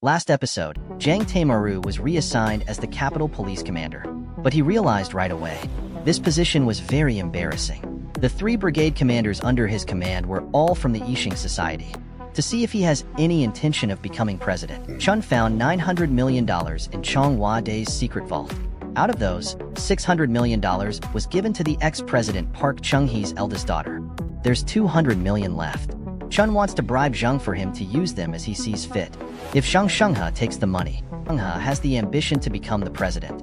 Last episode, Jang Tae-maru was reassigned as the Capital Police Commander, but he realized right away, this position was very embarrassing. The 3 brigade commanders under his command were all from the Yixing Society. To see if he has any intention of becoming president, Chun found $900 million in Chong Hwa-dae's secret vault. Out of those, $600 million was given to the ex-president Park Chung-hee's eldest daughter. There's $200 million left. Chun wants to bribe Zhang for him to use them as he sees fit. If Zhang Shenghe takes the money, Shenghe has the ambition to become the president.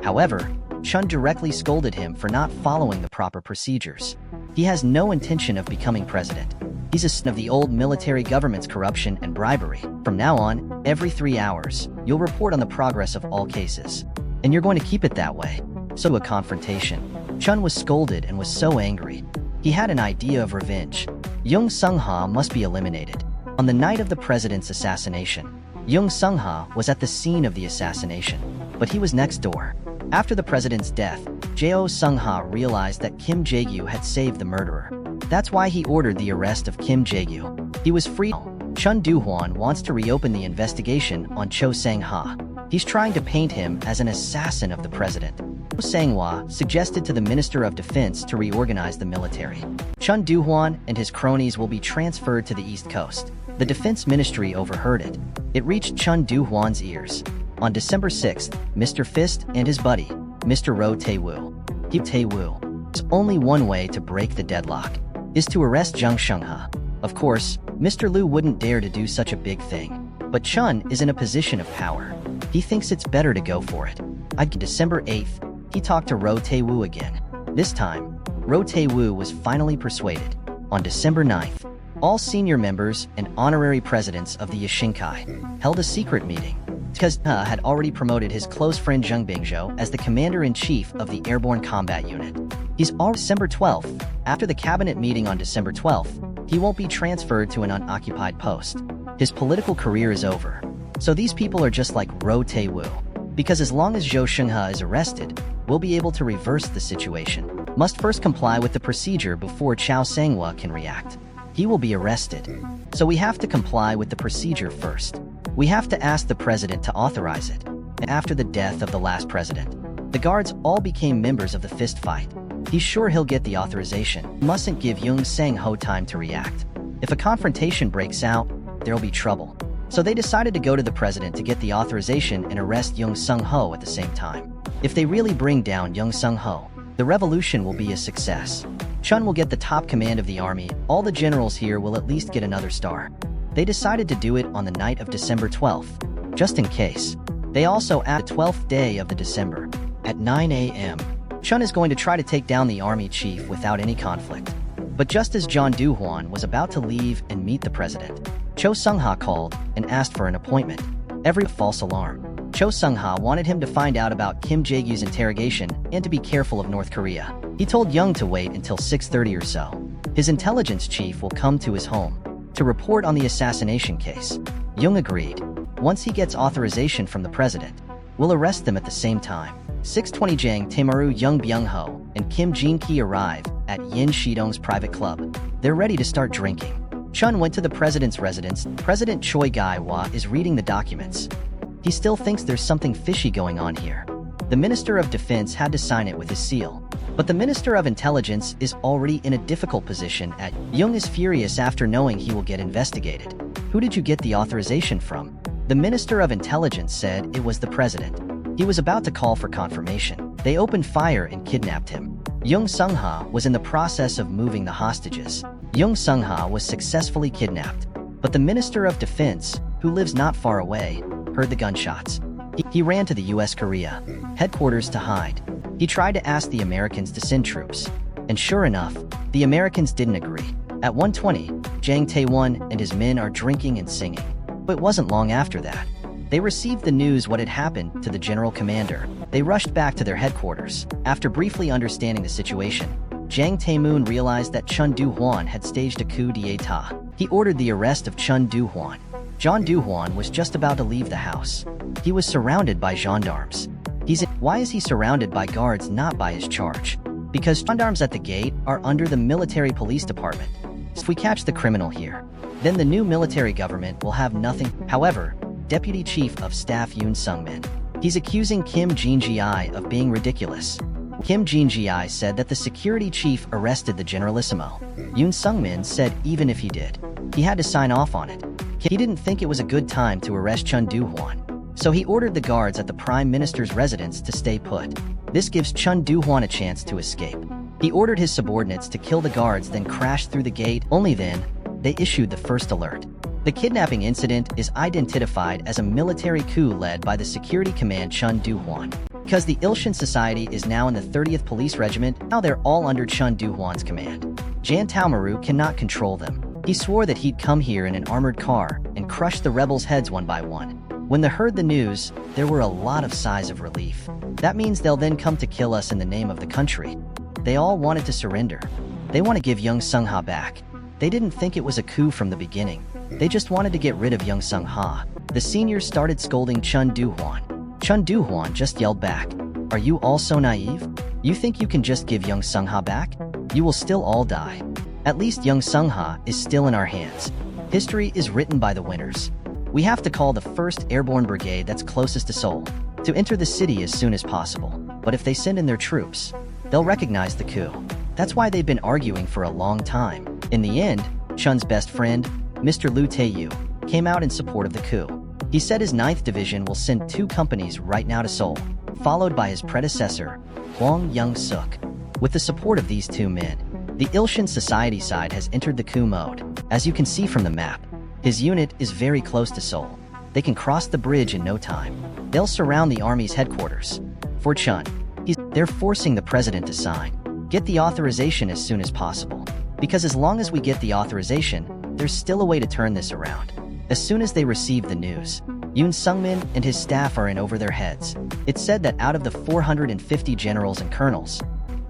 However, Chun directly scolded him for not following the proper procedures. He has no intention of becoming president. He's a son of the old military government's corruption and bribery. From now on, every 3 hours, you'll report on the progress of all cases. And you're going to keep it that way. So a confrontation. Chun was scolded and was so angry. He had an idea of revenge. Young Sung-ha must be eliminated. On the night of the president's assassination, Young Sung-ha was at the scene of the assassination, but he was next door. After the president's death, Jo Sung-ha realized that Kim Jae-gyu had saved the murderer. That's why he ordered the arrest of Kim Jae-gyu. He was free. Chun Do-hwan wants to reopen the investigation on Cho Sang-ha. He's trying to paint him as an assassin of the president. Cho Sang-hwa suggested to the Minister of Defense to reorganize the military. Chun Do-hwan and his cronies will be transferred to the East Coast. The Defense Ministry overheard it. It reached Chun Do-hwan's ears. On December 6th, Mr. Fist and his buddy, Mr. Ro Tae-woo. There's only one way to break the deadlock, is to arrest Zhang Shenghe. Of course, Mr. Liu wouldn't dare to do such a big thing. But Chun is in a position of power. He thinks it's better to go for it. On December 8th, he talked to Ro Tae-woo again. This time, Ro Tae-woo was finally persuaded. On December 9th, all senior members and honorary presidents of the Yishinkai held a secret meeting. Because had already promoted his close friend Jung Bingzhou as the commander-in-chief of the Airborne Combat Unit. He's on December 12th. After the cabinet meeting on December 12th, he won't be transferred to an unoccupied post. His political career is over. So these people are just like Ro Tae-woo. Because as long as Zhou Shenghe is arrested, we'll be able to reverse the situation. Must first comply with the procedure before Chao Sang-hwa can react. He will be arrested. So we have to comply with the procedure first. We have to ask the president to authorize it. And after the death of the last president, the guards all became members of the fist fight. He's sure he'll get the authorization. Mustn't give Young Sang-ho time to react. If a confrontation breaks out, there'll be trouble. So they decided to go to the president to get the authorization and arrest Young Sung-ho at the same time. If they really bring down Young Sung-ho, the revolution will be a success. Chun will get the top command of the army. All the generals here will at least get another star. They decided to do it on the night of December 12th, just in case. They also added the 12th day of the December, at 9 a.m. Chun is going to try to take down the army chief without any conflict. But just as John Do-hwan was about to leave and meet the president, Cho Sung-ha called and asked for an appointment. Every false alarm. Cho Sung-ha wanted him to find out about Kim Jae-gyu's interrogation and to be careful of North Korea. He told Young to wait until 6:30 or so. His intelligence chief will come to his home to report on the assassination case. Young agreed. Once he gets authorization from the president, we'll arrest them at the same time. 6:20 Jang Tae-maru, Young Byung-ho, and Kim Jin-ki arrive at Yin Shidong's private club. They're ready to start drinking. Chun went to the president's residence. President Choi Gai-hwa is reading the documents. He still thinks there's something fishy going on here. The Minister of Defense had to sign it with his seal. But the Minister of Intelligence is already in a difficult position. Young is furious after knowing he will get investigated. Who did you get the authorization from? The Minister of Intelligence said it was the president. He was about to call for confirmation. They opened fire and kidnapped him. Young Sung-ha was in the process of moving the hostages. Young Sung-ha was successfully kidnapped. But the Minister of Defense, who lives not far away, heard the gunshots. He ran to the U.S. Korea headquarters to hide. He tried to ask the Americans to send troops. And sure enough, the Americans didn't agree. At 1:20, Jang Tae-won and his men are drinking and singing. But it wasn't long after that. They received the news what had happened to the general commander. They rushed back to their headquarters. After briefly understanding the situation, Jang Tae-moon realized that Chun Do-hwan had staged a coup d'etat. He ordered the arrest of Chun Do-hwan. John Do-hwan was just about to leave the house. He was surrounded by gendarmes. Why is he surrounded by guards, not by his charge? Because gendarmes at the gate are under the military police department. If we catch the criminal here, then the new military government will have nothing. However, Deputy Chief of Staff Yoon Sung-min. He's accusing Kim Jin-gi of being ridiculous. Kim Jin-gi said that the security chief arrested the generalissimo. Yoon Sung-min said even if he did, he had to sign off on it. He didn't think it was a good time to arrest Chun Do-hwan, so he ordered the guards at the Prime Minister's residence to stay put. This gives Chun Do-hwan a chance to escape. He ordered his subordinates to kill the guards, then crash through the gate. Only then, they issued the first alert. The kidnapping incident is identified as a military coup led by the security command Chun Do-hwan. Because the Ilshan Society is now in the 30th Police Regiment, now they're all under Chun Do-hwan's command. Jan Taomaru cannot control them. He swore that he'd come here in an armored car and crush the rebels' heads one by one. When they heard the news, there were a lot of sighs of relief. That means they'll then come to kill us in the name of the country. They all wanted to surrender. They want to give Young Sung-ha back. They didn't think it was a coup from the beginning. They just wanted to get rid of Young Sung-ha. The seniors started scolding Chun Do-hwan. Chun Do-hwan just yelled back, "Are you all so naive? You think you can just give Young Sung-ha back? You will still all die. At least Young Sung-ha is still in our hands. History is written by the winners. We have to call the 1st Airborne Brigade that's closest to Seoul to enter the city as soon as possible. But if they send in their troops, they'll recognize the coup." That's why they've been arguing for a long time. In the end, Chun's best friend, Mr. Lee Tae-yu, came out in support of the coup. He said his 9th Division will send 2 companies right now to Seoul, followed by his predecessor, Hwang Young-suk. With the support of these 2 men, the Ilshan Society side has entered the coup mode. As you can see from the map, his unit is very close to Seoul. They can cross the bridge in no time. They'll surround the army's headquarters. For Chun, they're forcing the president to sign. Get the authorization as soon as possible. Because as long as we get the authorization, there's still a way to turn this around. As soon as they receive the news, Yoon Sung-min and his staff are in over their heads. It's said that out of the 450 generals and colonels,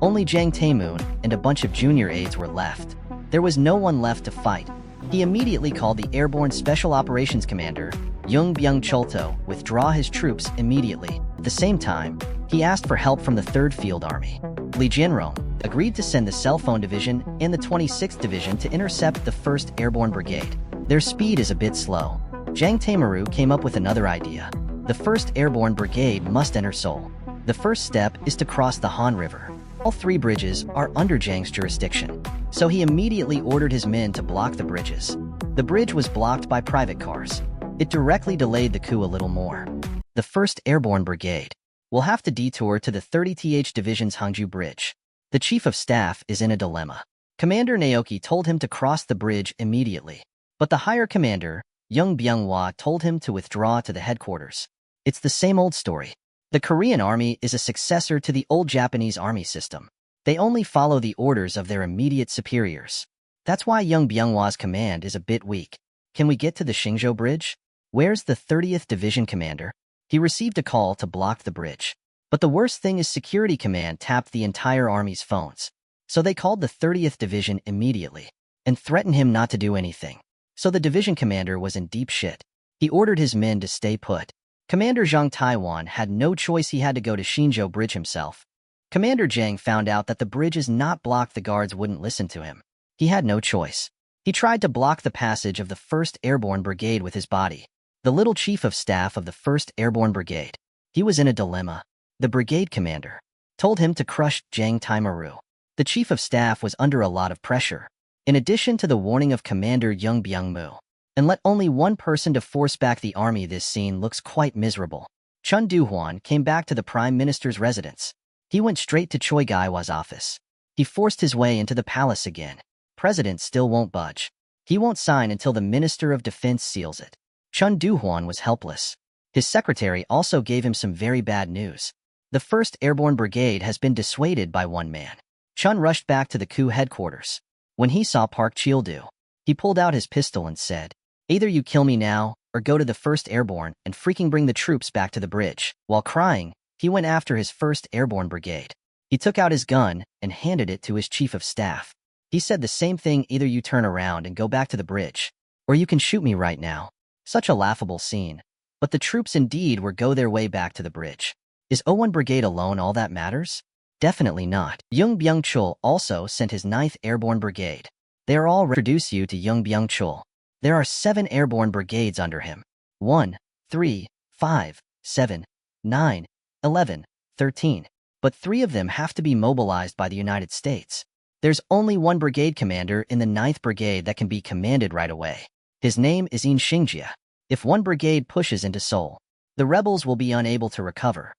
only Jang Tae-moon and a bunch of junior aides were left. There was no one left to fight. He immediately called the Airborne Special Operations Commander, Young Byung-chul, to withdraw his troops immediately. At the same time, he asked for help from the 3rd Field Army. Lee Jianrong agreed to send the Cell Phone Division and the 26th Division to intercept the 1st Airborne Brigade. Their speed is a bit slow. Jang Tae-maru came up with another idea. The 1st Airborne Brigade must enter Seoul. The first step is to cross the Han River. All 3 bridges are under Jang's jurisdiction, so he immediately ordered his men to block the bridges. The bridge was blocked by private cars. It directly delayed the coup a little more. The 1st Airborne Brigade will have to detour to the 30th Division's Hangju Bridge. The Chief of Staff is in a dilemma. Commander Naoki told him to cross the bridge immediately, but the higher commander, Young Byung-hwa, told him to withdraw to the headquarters. It's the same old story. The Korean army is a successor to the old Japanese army system. They only follow the orders of their immediate superiors. That's why Young Byung-hwa's command is a bit weak. Can we get to the Shingzhou Bridge? Where's the 30th Division commander? He received a call to block the bridge. But the worst thing is Security Command tapped the entire army's phones. So they called the 30th Division immediately and threatened him not to do anything. So the division commander was in deep shit. He ordered his men to stay put. Commander Zhang Taiwan had no choice. He had to go to Shingzhou Bridge himself. Commander Jang found out that the bridge is not blocked. The guards wouldn't listen to him. He had no choice. He tried to block the passage of the 1st Airborne Brigade with his body. The little chief of staff of the 1st Airborne Brigade. He was in a dilemma. The brigade commander told him to crush Jang Tae-maru. The chief of staff was under a lot of pressure, in addition to the warning of Commander Young Byung-moo. And let only one person to force back the army. This scene looks quite miserable. Chun Do-hwan came back to the Prime Minister's residence. He went straight to Choi Gai-hwa's office. He forced his way into the palace again. President still won't budge. He won't sign until the Minister of Defense seals it. Chun Do-hwan was helpless. His secretary also gave him some very bad news. The 1st Airborne Brigade has been dissuaded by one man. Chun rushed back to the coup headquarters. When he saw Park Cheol-do, he pulled out his pistol and said, "Either you kill me now, or go to the 1st Airborne and freaking bring the troops back to the bridge." While crying, he went after his 1st Airborne Brigade. He took out his gun and handed it to his chief of staff. He said the same thing: "Either you turn around and go back to the bridge, or you can shoot me right now." Such a laughable scene. But the troops indeed were go their way back to the bridge. Is 01 Brigade alone all that matters? Definitely not. Young Byung-chul also sent his 9th Airborne Brigade. They are all introduce you to Young Byung-chul. There are 7 airborne brigades under him. 1. 3, 5, 7, 9, 11, 13. But 3 of them have to be mobilized by the United States. There's only one brigade commander in the 9th Brigade that can be commanded right away. His name is In Shingjia. If one brigade pushes into Seoul, the rebels will be unable to recover.